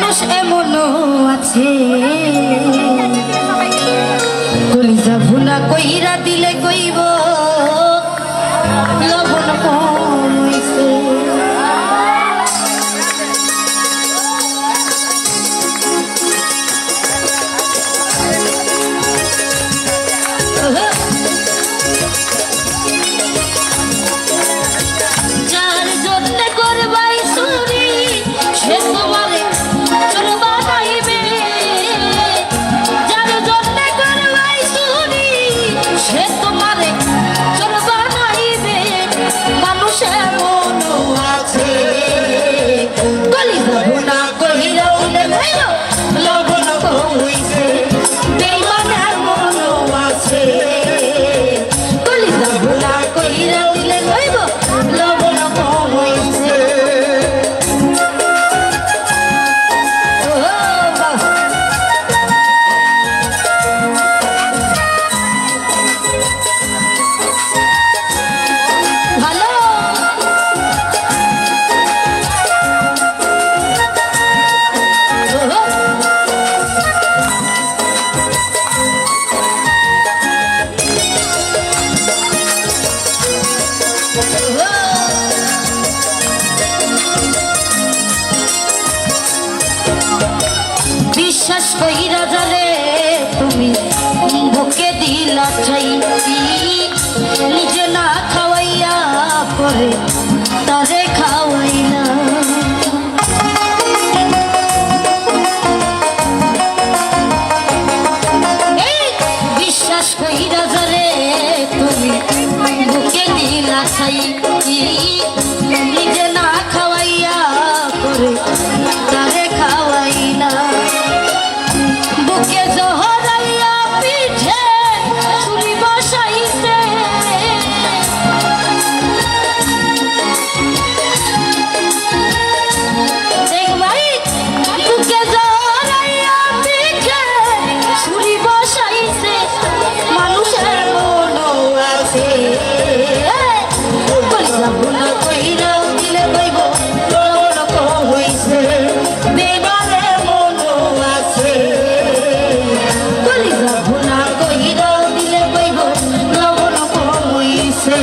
মানুষ এমনও আছে কলিজা ভুনা কইরা দিলে কইব লবণ কম হইছে। যার জন্য করবাই চুরি সে তোমারে চোর বানাইবে, যার জন্য করবাই চুরি সে তোমারে চোর বানাইবে। মানুষ এমনও আছে কলিজা ভুনা কইরা দিলে কইব লবণ কম হইছে। বেঈমান এমনও আছে কলিজা ভুনা কইরা দিলে কইব লবণ কম হইছে। ও বাহ, ভালো। বিশ্বাস কইরা যারে তুমি বুকে দিলা চাই, নিজে না খাওয়াইয়া পরে তারে খাওয়াইলা। এই বিশ্বাস কইরা যারে তুমি বুকে দিলা চাই, নিজে না খাওয়াইয়া পরে তারে খাওয়াইলা। বুকে জহরাইয়া পিঠে ছুরি বসাইছে, দেখ ভাই বুকে জহরাইয়া পিঠে ছুরি বসাইছে। মানুষের মনও আছে কলিজা ভুনা কইরা দিলে কইব লবণ কম হইছে। বেঈমানের মনও আছে কলিজা ভুনা কইরা দিলে কইব লবণ কম হইছে।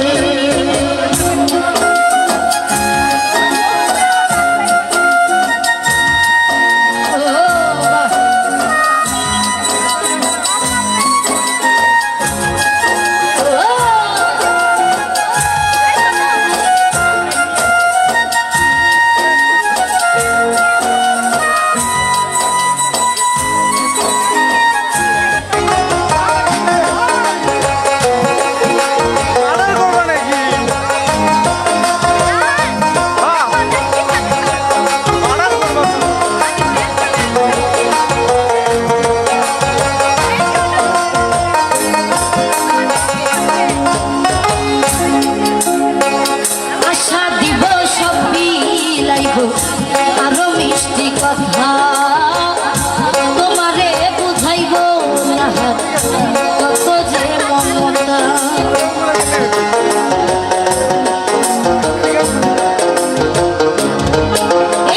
আশা দিব সব বিলাইব আরো মিষ্টি কথা, তোমারে বুঝাইব না কত যে মমতা।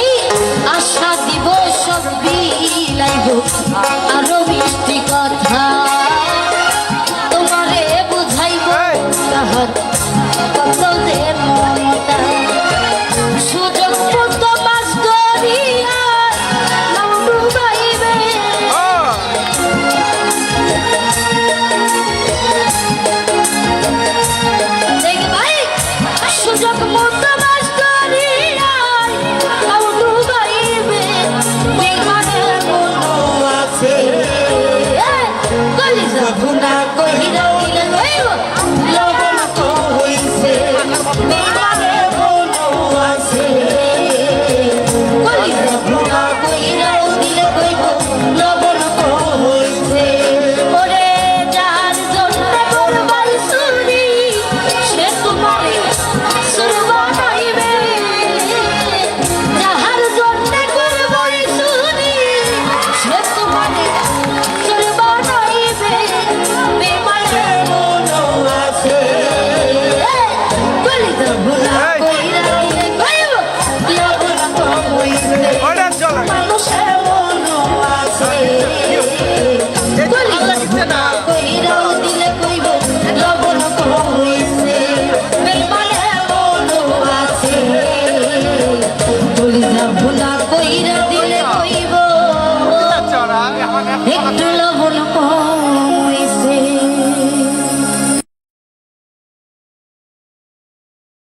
এই আশা দিব সব বিলাইব আরো মিষ্টি কথা, তোমারে বুঝাইব না কত